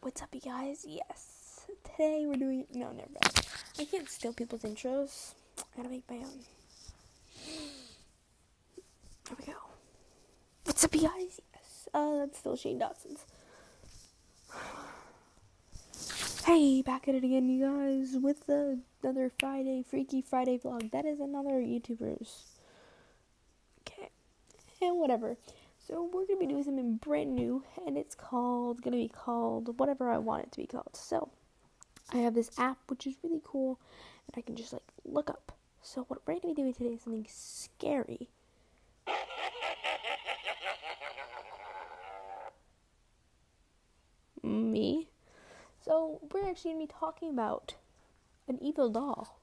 What's up, you guys? Yes. Today we're doing. No, never mind. I can't steal people's intros. I gotta make my own. There we go. What's up, you guys? Yes. That's still Shane Dawson's. Hey, back at it again, you guys, with another Freaky Friday vlog. That is another YouTuber's. Okay. And whatever. So we're gonna be doing something brand new, and it's gonna be called whatever I want it to be called. So I have this app which is really cool, and I can just look up. So what we're gonna be doing today is something scary. Me. So we're actually gonna be talking about an evil doll.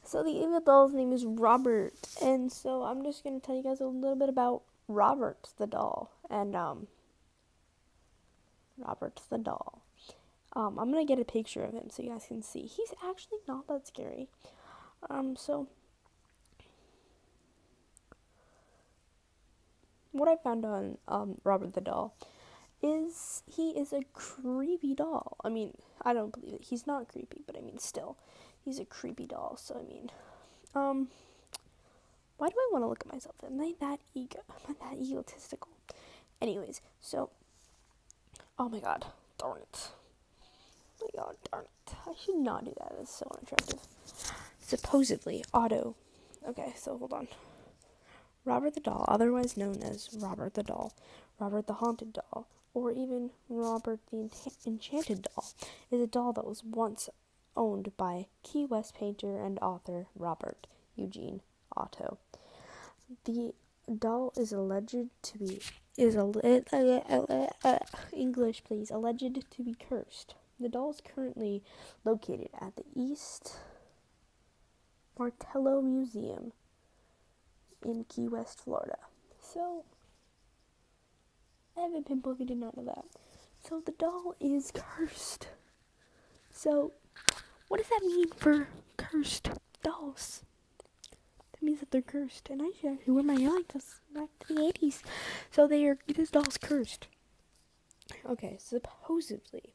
So the evil doll's name is Robert, and so I'm just gonna tell you guys a little bit about Robert the doll, and Robert the doll. I'm gonna get a picture of him so you guys can see. He's actually not that scary. So what I found on Robert the doll is he is a creepy doll. I mean, I don't believe it. He's not creepy, but I mean, still, he's a creepy doll. So I mean, why do I want to look at myself? Am I that egotistical? Anyways, so, oh my god, darn it. Oh my god, darn it. I should not do that. It's so unattractive. Supposedly, Otto. Okay, so hold on. Robert the doll, otherwise known as Robert the doll, Robert the haunted doll, or even Robert the enchanted doll, is a doll that was once owned by Key West painter and author Robert Eugene Otto. The doll is alleged to be English, please. Alleged to be cursed. The doll is currently located at the East Martello Museum in Key West, Florida. So, I have a pimple if you did not know that. So, the doll is cursed. So, what does that mean for cursed dolls? That means that they're cursed. And I should actually wear my hair like this back to the 80s. So, this doll's cursed. Okay, supposedly,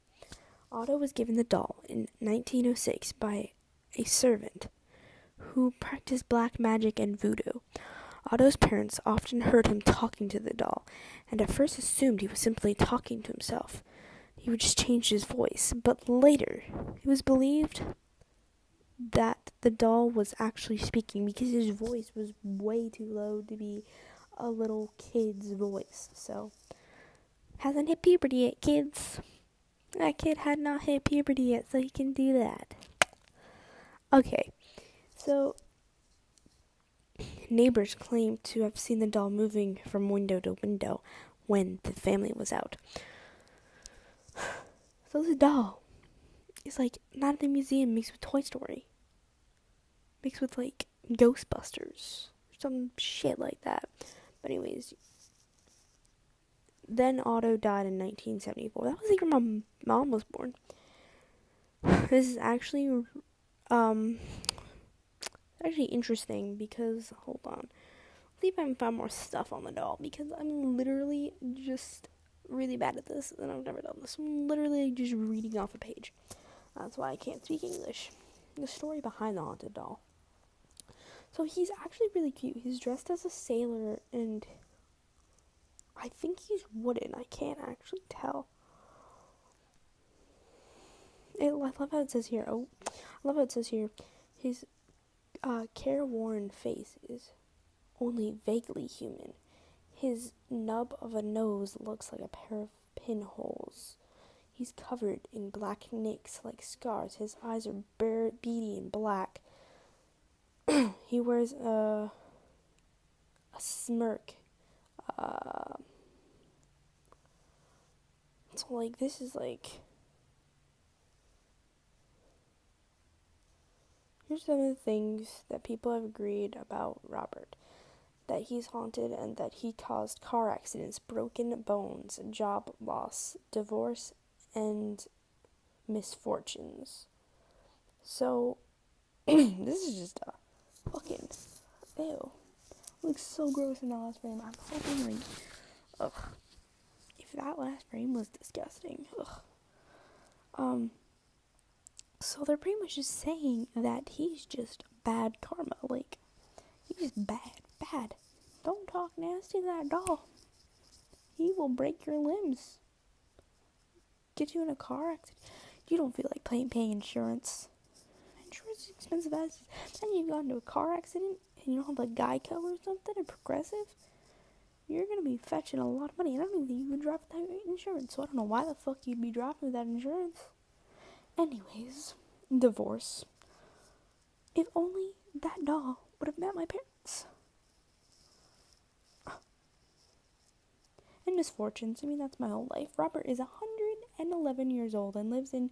Otto was given the doll in 1906 by a servant who practiced black magic and voodoo. Otto's parents often heard him talking to the doll, and at first assumed he was simply talking to himself. He would just change his voice, but later it was believed that the doll was actually speaking because his voice was way too low to be a little kid's voice. So, hasn't hit puberty yet, kids. That kid had not hit puberty yet, so he can do that. Okay, so neighbors claimed to have seen the doll moving from window to window when the family was out. So this doll is not in the museum mixed with Toy Story. Mixed with Ghostbusters. Some shit like that. But anyways, then Otto died in 1974. That was the year my mom was born. This is actually interesting because, hold on. See if I can find more stuff on the doll because I'm literally just really bad at this and I've never done this. I'm literally just reading off a page. That's why I can't speak English. The story behind the haunted doll. So he's actually really cute. He's dressed as a sailor and I think he's wooden. I can't actually tell. I love how it says here. His careworn face is only vaguely human. His nub of a nose looks like a pair of pinholes. He's covered in black nicks like scars. His eyes are beady and black. He wears a smirk. So this is here's some of the things that people have agreed about Robert. That he's haunted and that he caused car accidents, broken bones, job loss, divorce, and misfortunes. So, this is just a fucking, ew. It looks so gross in the last frame. I'm hoping, like, ugh. If that last frame was disgusting, ugh. So they're pretty much just saying that he's just bad karma. Like, he's bad. Don't talk nasty to that doll. He will break your limbs. Get you in a car accident. You don't feel like paying insurance. Insurance is expensive as. Then you got into a car accident and you don't have like Geico or something or Progressive. You're gonna be fetching a lot of money. And I don't even think you would drive without insurance. So I don't know why the fuck you'd be driving without insurance. Anyways, divorce. If only that doll would have met my parents. And misfortunes. I mean, that's my whole life. Robert is 111 years old and lives in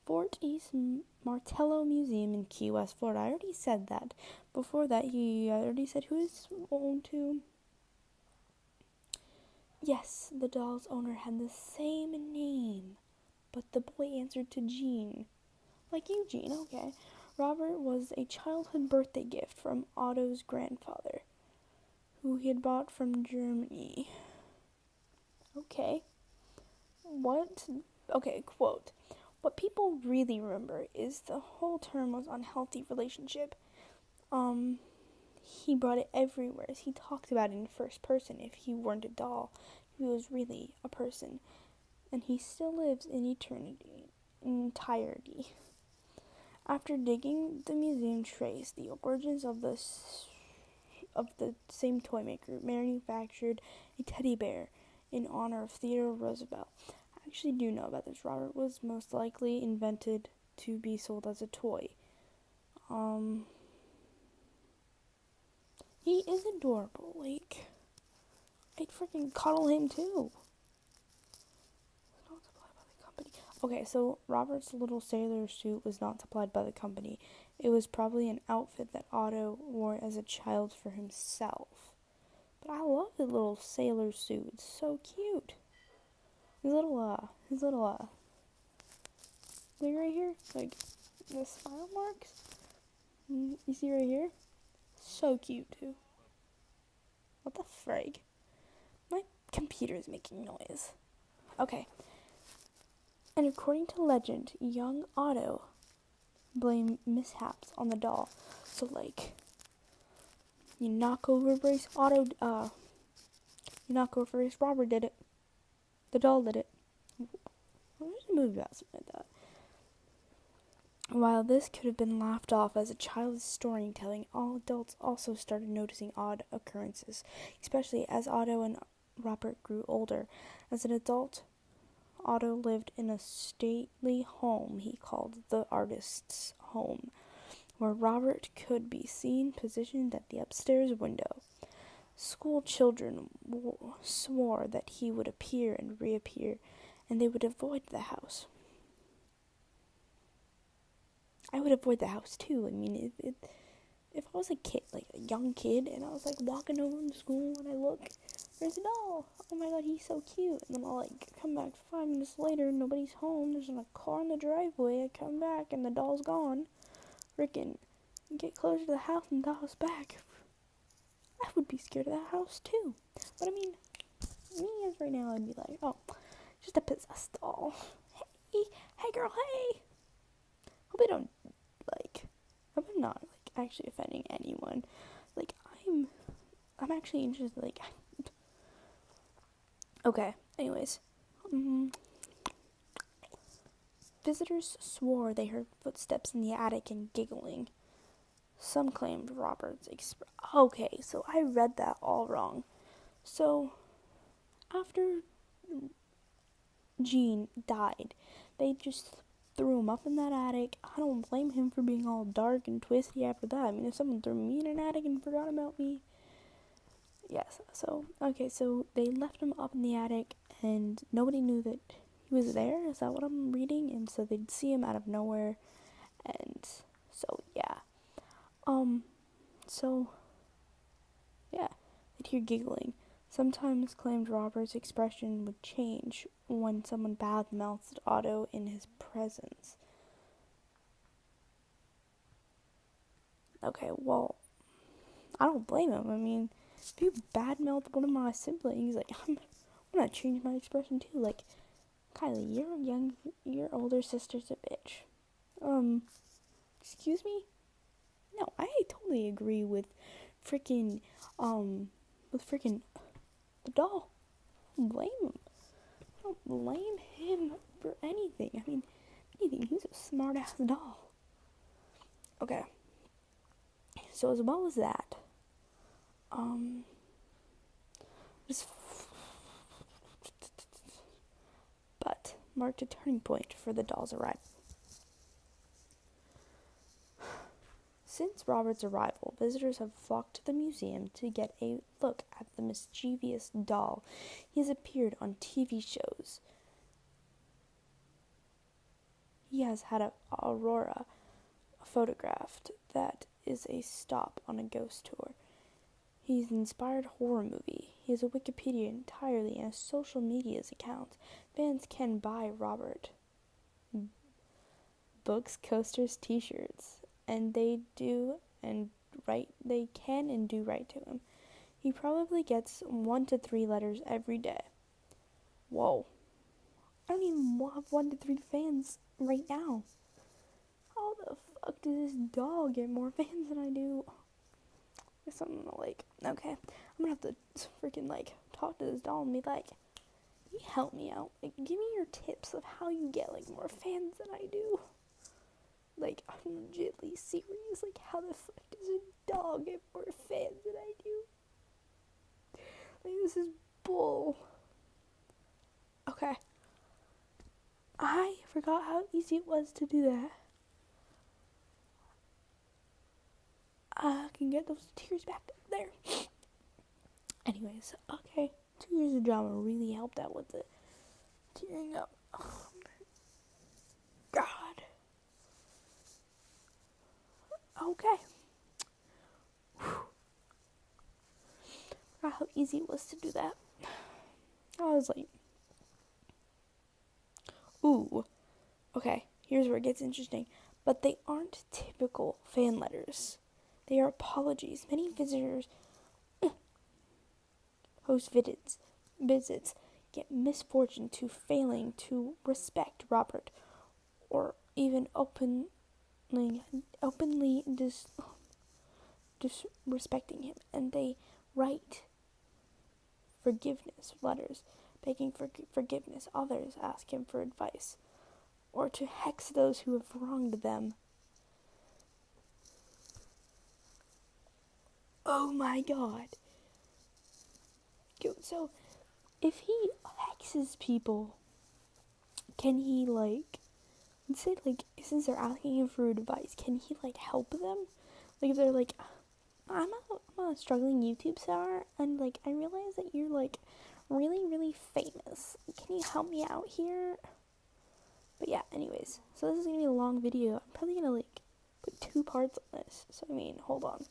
Fort East Martello Museum in Key West, Florida. I already said that. Before that, he already said who is owned to. Yes, the doll's owner had the same name, but the boy answered to Gene. Like you, Gene, okay. Robert was a childhood birthday gift from Otto's grandfather, who he had bought from Germany. Okay. Quote. What people really remember is the whole term was unhealthy relationship. He brought it everywhere. He talked about it in first person. If he weren't a doll, he was really a person. And he still lives in entirety. After digging, the museum traced the origins of the same toy maker manufactured a teddy bear in honor of Theodore Roosevelt. I actually do know about this. Robert was most likely invented to be sold as a toy. He is adorable. Like, I'd freaking cuddle him too. Not supplied by the company. Okay, so Robert's little sailor suit was not supplied by the company. It was probably an outfit that Otto wore as a child for himself. But I love the little sailor suit. It's so cute. His little thing right here, like the smile marks. You see right here? So cute too. What the frig? My computer's making noise. Okay. And according to legend, young Otto blamed mishaps on the doll. So like, you knock over a brace, you knock over a brace, Robert did it. The doll did it. There's a movie about something like that. While this could have been laughed off as a child's storytelling, all adults also started noticing odd occurrences, especially as Otto and Robert grew older. As an adult, Otto lived in a stately home he called the artist's home, where Robert could be seen positioned at the upstairs window. School children swore that he would appear and reappear, and they would avoid the house. I would avoid the house too. I mean, if I was a kid, like a young kid, and I was like walking over to school and I look, there's a doll. Oh my god, he's so cute. And then I'll like come back 5 minutes later, nobody's home. There's a car in the driveway. I come back and the doll's gone. Freaking get closer to the house and the doll's back. I would be scared of that house too. But I mean, me as right now, I'd be like, oh, just a possessed doll. Hey girl, hey. Hope I don't hope I'm not like actually offending anyone. Like I'm actually interested. Like, okay. Anyways, visitors swore they heard footsteps in the attic and giggling. Some claimed Robert's okay, so I read that all wrong. So, after Gene died, they just threw him up in that attic. I don't blame him for being all dark and twisty after that. I mean, if someone threw me in an attic and forgot about me. Yes, so they left him up in the attic, and nobody knew that he was there. Is that what I'm reading? And so they'd see him out of nowhere, and so, yeah. They'd hear giggling. sometimes claimed Robert's expression would change when someone bad-mouthed Otto in his presence. Okay, well, I don't blame him. I mean, if you badmouth one of my siblings, like, I'm gonna change my expression too. Like, Kylie, your older sister's a bitch. Excuse me? No, I totally agree with freaking the doll. I don't blame him. I don't blame him for anything. I mean, anything. He's a smart ass doll. Okay. So as well as that, this but marked a turning point for the doll's arrival. Since Robert's arrival, visitors have flocked to the museum to get a look at the mischievous doll. He has appeared on TV shows. He has had Aurora photographed that is a stop on a ghost tour. He's an inspired horror movie. He has a Wikipedia entirely and a social media account. Fans can buy Robert books, coasters, t-shirts, and they can and do write to him. He probably gets 1 to 3 letters every day. Whoa. I don't even have 1 to 3 fans right now. How the fuck does this dog get more fans than I do? I guess I'm gonna okay, I'm gonna have to freaking talk to this doll and be like, can you help me out? Like, give me your tips of how you get more fans than I do. Like, I'm legitimately serious. Like, how the fuck does a dog get more fans than I do? Like, this is bull. Okay. I forgot how easy it was to do that. I can get those tears back up there. Anyways, okay. 2 years of drama really helped out with the tearing up. Oh, God. Okay. Forgot how easy it was to do that. I was like, ooh. Okay, here's where it gets interesting. But they aren't typical fan letters. They are apologies. Many visitors host visits get misfortune to failing to respect Robert, or even openly disrespecting him, and they write forgiveness letters begging for forgiveness. Others ask him for advice or to hex those who have wronged them. Oh my God. So if he hexes people, can he since they're asking him for advice, can he help them? Like, if they're like, I'm a struggling YouTube star, and I realize that you're really, really famous. Can you help me out here? But yeah, anyways, so this is gonna be a long video. I'm probably gonna put 2 parts on this. So hold on.